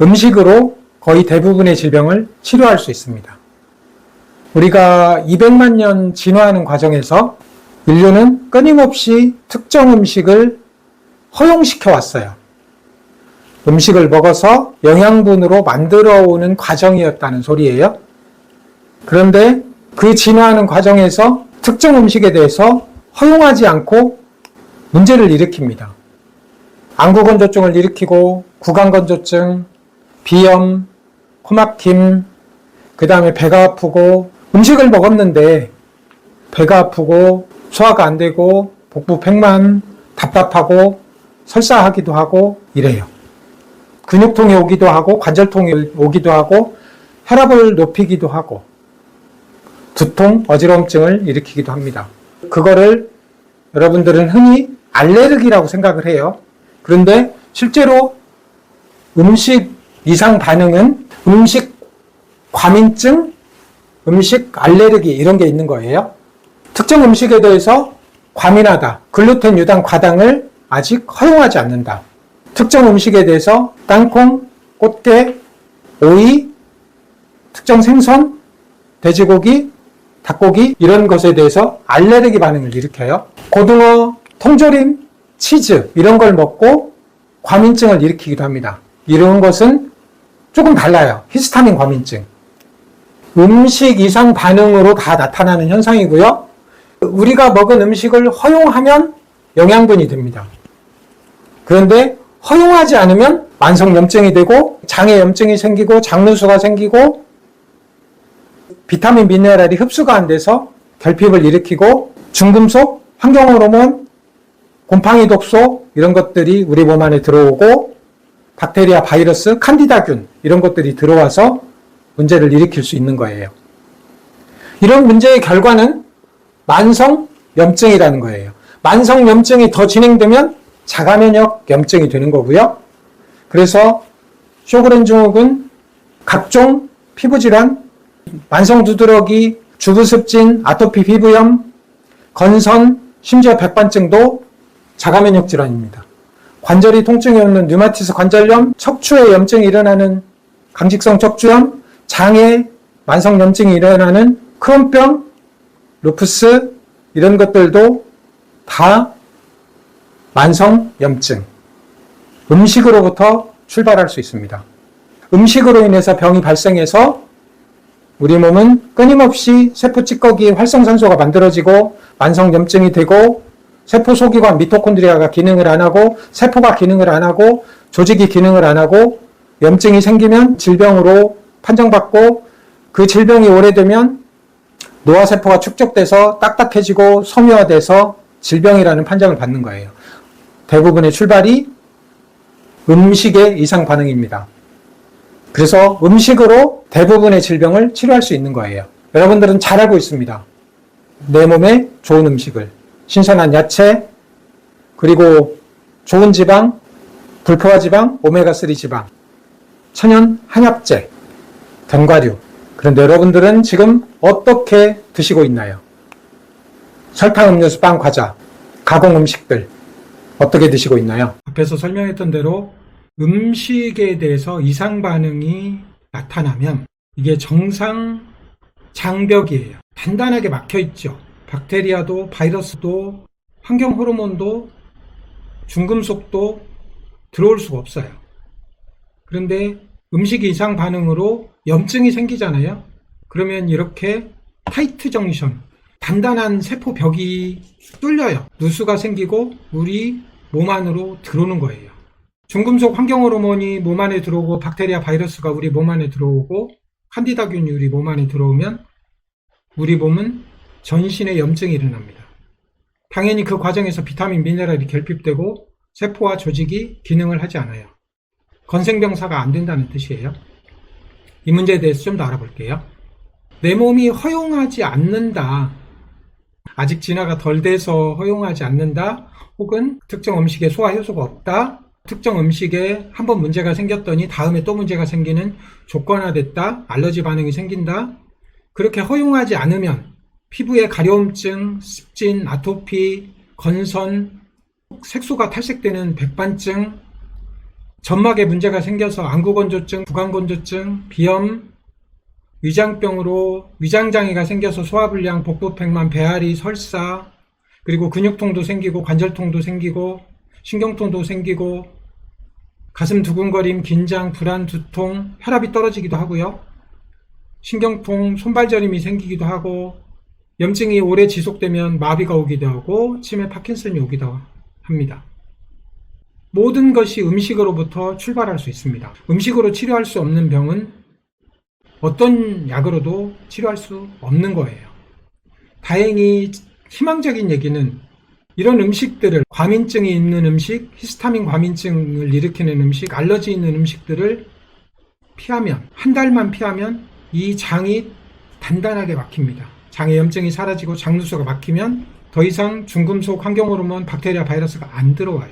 음식으로 거의 대부분의 질병을 치료할 수 있습니다. 우리가 200만 년 진화하는 과정에서 인류는 끊임없이 특정 음식을 허용시켜 왔어요. 음식을 먹어서 영양분으로 만들어 오는 과정이었다는 소리예요. 그런데 그 진화하는 과정에서 특정 음식에 대해서 허용하지 않고 문제를 일으킵니다. 안구건조증을 일으키고 구강건조증, 비염, 코막힘, 그 다음에 배가 아프고 음식을 먹었는데 배가 아프고 소화가 안 되고 복부 팽만, 답답하고 설사하기도 하고 이래요. 근육통이 오기도 하고 관절통이 오기도 하고 혈압을 높이기도 하고 두통, 어지러움증을 일으키기도 합니다. 그거를 여러분들은 흔히 알레르기라고 생각을 해요. 그런데 실제로 음식 이상 반응은 음식 과민증, 음식 알레르기 이런 게 있는 거예요. 특정 음식에 대해서 과민하다, 글루텐 유당 과당을 아직 허용하지 않는다. 특정 음식에 대해서 땅콩, 꽃게, 오이, 특정 생선, 돼지고기, 닭고기 이런 것에 대해서 알레르기 반응을 일으켜요. 고등어, 통조림, 치즈 이런 걸 먹고 과민증을 일으키기도 합니다. 이런 것은 조금 달라요. 히스타민 과민증. 음식 이상 반응으로 다 나타나는 현상이고요. 우리가 먹은 음식을 허용하면 영양분이 됩니다. 그런데 허용하지 않으면 만성염증이 되고 장에염증이 생기고 장누수가 생기고 비타민, 미네랄이 흡수가 안 돼서 결핍을 일으키고 중금속, 환경호르몬, 곰팡이 독소 이런 것들이 우리 몸 안에 들어오고 박테리아, 바이러스, 칸디다균 이런 것들이 들어와서 문제를 일으킬 수 있는 거예요. 이런 문제의 결과는 만성염증이라는 거예요. 만성염증이 더 진행되면 자가면역 염증이 되는 거고요. 그래서 쇼그렌 증후군, 각종 피부질환, 만성두드러기, 주부습진, 아토피 피부염, 건선, 심지어 백반증도 자가면역 질환입니다. 관절이 통증이 오는 류마티스 관절염, 척추에 염증이 일어나는 강직성 척추염, 장에 만성염증이 일어나는 크론병, 루푸스 이런 것들도 다 만성염증, 음식으로부터 출발할 수 있습니다. 음식으로 인해서 병이 발생해서 우리 몸은 끊임없이 세포 찌꺼기 활성산소가 만들어지고 만성염증이 되고 세포 소기관 미토콘드리아가 기능을 안 하고 세포가 기능을 안 하고 조직이 기능을 안 하고 염증이 생기면 질병으로 판정받고 그 질병이 오래되면 노화세포가 축적돼서 딱딱해지고 섬유화돼서 질병이라는 판정을 받는 거예요. 대부분의 출발이 음식의 이상 반응입니다. 그래서 음식으로 대부분의 질병을 치료할 수 있는 거예요. 여러분들은 잘 알고 있습니다. 내 몸에 좋은 음식을, 신선한 야채, 그리고 좋은 지방, 불포화 지방, 오메가3 지방, 천연 한약재, 견과류. 그런데 여러분들은 지금 어떻게 드시고 있나요? 설탕 음료수, 빵, 과자, 가공 음식들 어떻게 드시고 있나요? 앞에서 설명했던 대로 음식에 대해서 이상 반응이 나타나면 이게 정상 장벽이에요. 단단하게 막혀 있죠. 박테리아도 바이러스도 환경 호르몬도 중금속도 들어올 수가 없어요. 그런데 음식 이상 반응으로 염증이 생기잖아요. 그러면 이렇게 타이트 정션, 단단한 세포벽이 뚫려요. 누수가 생기고 우리 몸 안으로 들어오는 거예요. 중금속 환경 호르몬이 몸 안에 들어오고 박테리아, 바이러스가 우리 몸 안에 들어오고 칸디다균이 우리 몸 안에 들어오면 우리 몸은 전신에 염증이 일어납니다. 당연히 그 과정에서 비타민, 미네랄이 결핍되고 세포와 조직이 기능을 하지 않아요. 건생병사가 안 된다는 뜻이에요. 이 문제에 대해서 좀 더 알아볼게요. 내 몸이 허용하지 않는다. 아직 진화가 덜 돼서 허용하지 않는다. 혹은 특정 음식에 소화 효소가 없다. 특정 음식에 한번 문제가 생겼더니 다음에 또 문제가 생기는 조건화됐다. 알러지 반응이 생긴다. 그렇게 허용하지 않으면 피부에 가려움증, 습진, 아토피, 건선, 색소가 탈색되는 백반증, 점막에 문제가 생겨서 안구건조증, 부강건조증, 비염, 위장병으로 위장장애가 생겨서 소화불량, 복부팽만, 배앓이, 설사, 그리고 근육통도 생기고 관절통도 생기고 신경통도 생기고 가슴 두근거림, 긴장, 불안, 두통, 혈압이 떨어지기도 하고요. 신경통, 손발저림이 생기기도 하고 염증이 오래 지속되면 마비가 오기도 하고 치매, 파킨슨이 오기도 합니다. 모든 것이 음식으로부터 출발할 수 있습니다. 음식으로 치료할 수 없는 병은 어떤 약으로도 치료할 수 없는 거예요. 다행히 희망적인 얘기는 이런 음식들을, 과민증이 있는 음식, 히스타민 과민증을 일으키는 음식, 알러지 있는 음식들을 피하면, 한 달만 피하면 이 장이 단단하게 막힙니다. 장의 염증이 사라지고 장누수가 막히면 더 이상 중금속, 환경호르몬, 박테리아, 바이러스가 안 들어와요.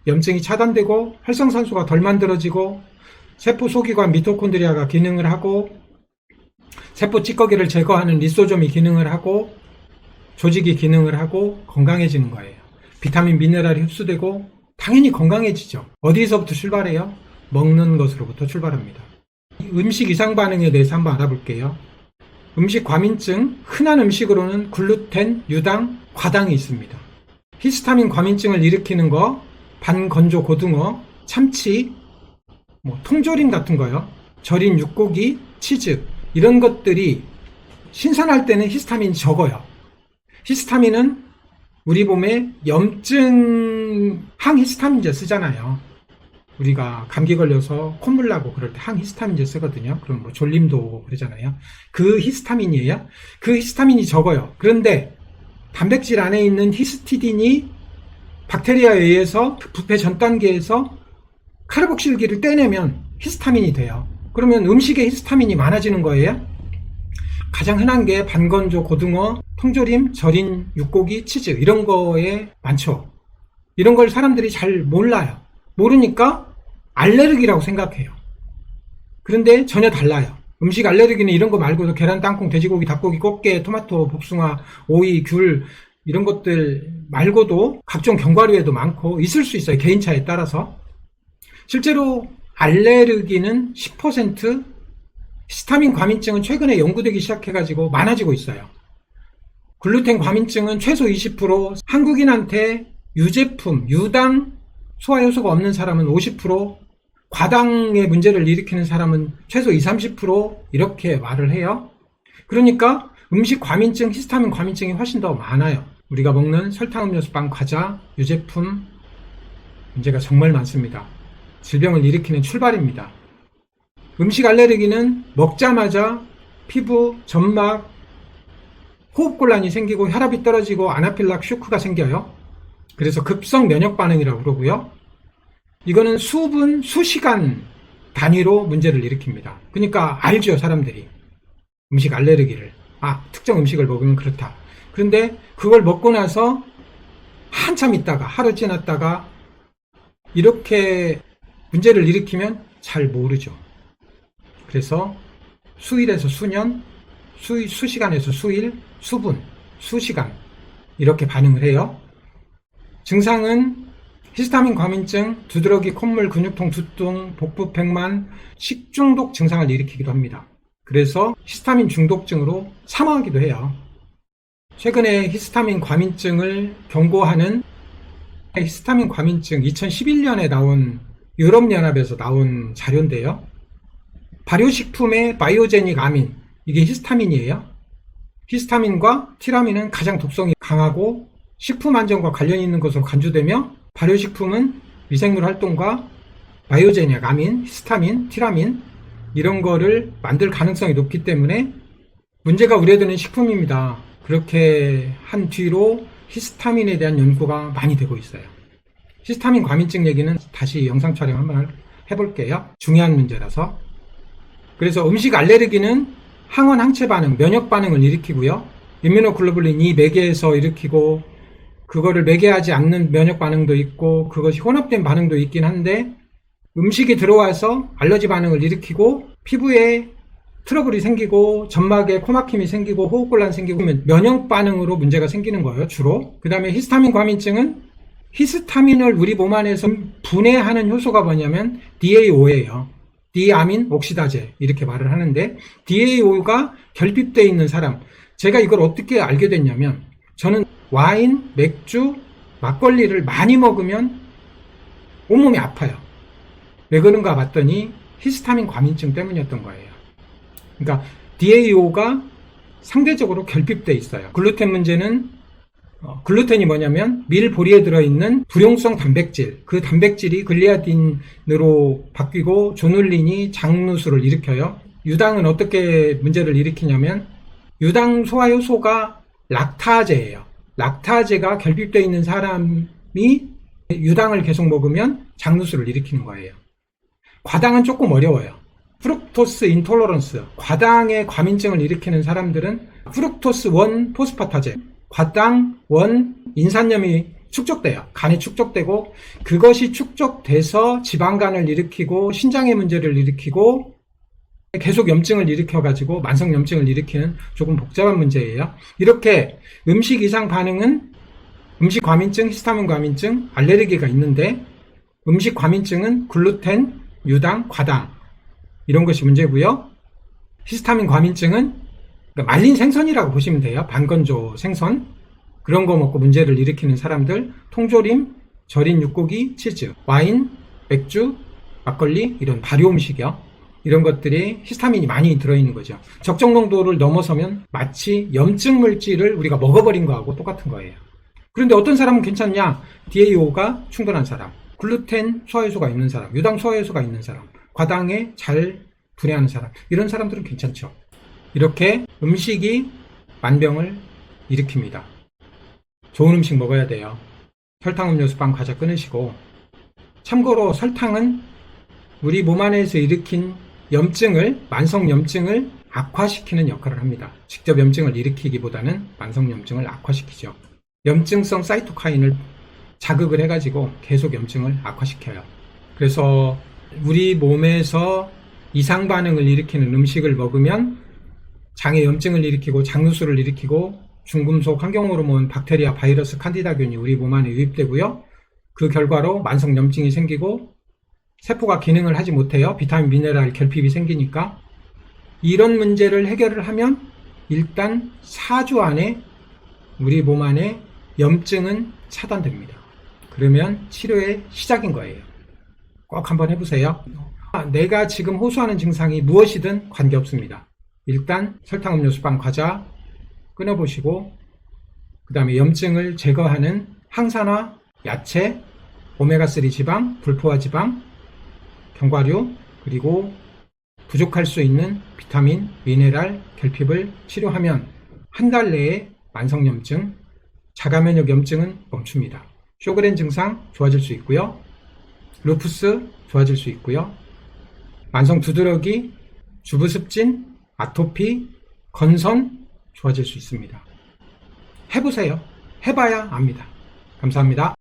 염증이 차단되고 활성산소가 덜 만들어지고 세포 소기관 미토콘드리아가 기능을 하고 세포 찌꺼기를 제거하는 리소좀이 기능을 하고 조직이 기능을 하고 건강해지는 거예요. 비타민, 미네랄이 흡수되고 당연히 건강해지죠. 어디서부터 출발해요? 먹는 것으로부터 출발합니다. 음식 이상 반응에 대해서 한번 알아볼게요. 음식 과민증, 흔한 음식으로는 글루텐, 유당, 과당이 있습니다. 히스타민 과민증을 일으키는 거, 반건조 고등어, 참치, 통조림 같은 거요. 절인 육고기, 치즈, 이런 것들이 신선할 때는 히스타민이 적어요. 히스타민은 우리 몸에 염증 항히스타민제 쓰잖아요. 우리가 감기 걸려서 콧물 나고 그럴 때 항히스타민제 쓰거든요. 그럼 졸림도 오고 그러잖아요. 그 히스타민이에요. 그 히스타민이 적어요. 그런데 단백질 안에 있는 히스티딘이 박테리아에 의해서 부패 전 단계에서 카르복실기를 떼내면 히스타민이 돼요. 그러면 음식에 히스타민이 많아지는 거예요. 가장 흔한 게 반건조 고등어, 통조림, 절인 육고기, 치즈 이런 거에 많죠. 이런 걸 사람들이 잘 몰라요. 모르니까 알레르기라고 생각해요. 그런데 전혀 달라요. 음식 알레르기는 이런 거 말고도 계란, 땅콩, 돼지고기, 닭고기, 꽃게, 토마토, 복숭아, 오이, 귤 이런 것들 말고도 각종 견과류에도 많고 있을 수 있어요. 개인차에 따라서. 실제로 알레르기는 10%, 히스타민 과민증은 최근에 연구되기 시작해가지고 많아지고 있어요. 글루텐 과민증은 최소 20%, 한국인한테 유제품, 유당, 소화효소가 없는 사람은 50%, 과당의 문제를 일으키는 사람은 최소 20, 30% 이렇게 말을 해요. 그러니까 음식 과민증, 히스타민 과민증이 훨씬 더 많아요. 우리가 먹는 설탕 음료수, 빵, 과자, 유제품 문제가 정말 많습니다. 질병을 일으키는 출발입니다. 음식 알레르기는 먹자마자 피부, 점막, 호흡곤란이 생기고 혈압이 떨어지고 아나필락 쇼크가 생겨요. 그래서 급성 면역 반응이라고 그러고요. 이거는 수분, 수시간 단위로 문제를 일으킵니다. 그러니까 알죠, 사람들이. 음식 알레르기를. 특정 음식을 먹으면 그렇다. 그런데 그걸 먹고 나서 한참 있다가, 하루 지났다가 이렇게 문제를 일으키면 잘 모르죠. 그래서 수일에서 수년, 수시간에서 수일, 수분, 수시간 이렇게 반응을 해요. 증상은 히스타민 과민증, 두드러기, 콧물, 근육통, 두통, 복부팽만, 식중독 증상을 일으키기도 합니다. 그래서 히스타민 중독증으로 사망하기도 해요. 최근에 히스타민 과민증을 경고하는 히스타민 과민증 2011년에 나온 유럽연합에서 나온 자료인데요. 발효식품의 바이오제닉 아민, 이게 히스타민이에요. 히스타민과 티라민은 가장 독성이 강하고 식품 안전과 관련이 있는 것으로 간주되며 발효식품은 미생물 활동과 바이오제닉 아민, 히스타민, 티라민 이런 거를 만들 가능성이 높기 때문에 문제가 우려되는 식품입니다. 그렇게 한 뒤로 히스타민에 대한 연구가 많이 되고 있어요. 히스타민 과민증 얘기는 다시 영상 촬영 한번 해볼게요. 중요한 문제라서. 그래서 음식 알레르기는 항원 항체 반응, 면역 반응을 일으키고요. 임뮤노글로불린 이 매개에서 일으키고 그거를 매개하지 않는 면역 반응도 있고 그것이 혼합된 반응도 있긴 한데 음식이 들어와서 알러지 반응을 일으키고 피부에 트러블이 생기고 점막에 코막힘이 생기고 호흡곤란 생기고 면역 반응으로 문제가 생기는 거예요. 주로. 그 다음에 히스타민 과민증은 히스타민을 우리 몸 안에서 분해하는 효소가 뭐냐면 DAO예요. 디아민 옥시다제 이렇게 말을 하는데, DAO가 결핍되어 있는 사람, 제가 이걸 어떻게 알게 됐냐면, 저는 와인, 맥주, 막걸리를 많이 먹으면 온몸이 아파요. 왜 그런가 봤더니 히스타민 과민증 때문이었던 거예요. 그러니까 DAO가 상대적으로 결핍되어 있어요. 글루텐 문제는 글루텐이 뭐냐면 밀보리에 들어있는 불용성 단백질, 그 단백질이 글리아딘으로 바뀌고 조눌린이 장누수를 일으켜요. 유당은 어떻게 문제를 일으키냐면, 유당 소화효소가 락타제예요. 락타제가 결핍되어 있는 사람이 유당을 계속 먹으면 장누수를 일으키는 거예요. 과당은 조금 어려워요. 프룩토스 인톨러런스, 과당의 과민증을 일으키는 사람들은 프룩토스 1 포스파타제, 과당 1 인산염이 축적돼요. 간에 축적되고, 그것이 축적돼서 지방간을 일으키고 신장의 문제를 일으키고 계속 염증을 일으켜가지고 만성염증을 일으키는 조금 복잡한 문제예요. 이렇게 음식 이상 반응은 음식 과민증, 히스타민 과민증, 알레르기가 있는데, 음식 과민증은 글루텐, 유당, 과당 이런 것이 문제고요. 히스타민 과민증은 말린 생선이라고 보시면 돼요. 반건조 생선, 그런 거 먹고 문제를 일으키는 사람들, 통조림, 절인 육고기, 치즈, 와인, 맥주, 막걸리, 이런 발효 음식이요. 이런 것들이 히스타민이 많이 들어있는 거죠. 적정 농도를 넘어서면 마치 염증 물질을 우리가 먹어버린 거하고 똑같은 거예요. 그런데 어떤 사람은 괜찮냐? DAO가 충분한 사람, 글루텐 소화효소가 있는 사람, 유당 소화효소가 있는 사람, 과당에 잘 분해하는 사람, 이런 사람들은 괜찮죠. 이렇게 음식이 만병을 일으킵니다. 좋은 음식 먹어야 돼요. 설탕 음료수, 빵, 과자 끊으시고. 참고로 설탕은 우리 몸 안에서 일으킨 염증을, 만성 염증을 악화시키는 역할을 합니다. 직접 염증을 일으키기보다는 만성 염증을 악화시키죠. 염증성 사이토카인을 자극을 해가지고 계속 염증을 악화시켜요. 그래서 우리 몸에서 이상 반응을 일으키는 음식을 먹으면 장에 염증을 일으키고 장누수를 일으키고 중금속, 환경호르몬, 박테리아, 바이러스, 칸디다균이 우리 몸 안에 유입되고요. 그 결과로 만성 염증이 생기고 세포가 기능을 하지 못해요. 비타민, 미네랄 결핍이 생기니까. 이런 문제를 해결을 하면 일단 4주 안에 우리 몸 안에 염증은 차단됩니다. 그러면 치료의 시작인 거예요. 꼭 한번 해보세요. 내가 지금 호소하는 증상이 무엇이든 관계없습니다. 일단 설탕 음료수, 빵, 과자 끊어보시고, 그 다음에 염증을 제거하는 항산화, 야채, 오메가3 지방, 불포화 지방, 견과류, 그리고 부족할 수 있는 비타민, 미네랄, 결핍을 치료하면 한 달 내에 만성염증, 자가면역 염증은 멈춥니다. 쇼그렌 증상 좋아질 수 있고요. 루푸스 좋아질 수 있고요. 만성 두드러기, 주부습진, 아토피, 건선 좋아질 수 있습니다. 해보세요. 해봐야 압니다. 감사합니다.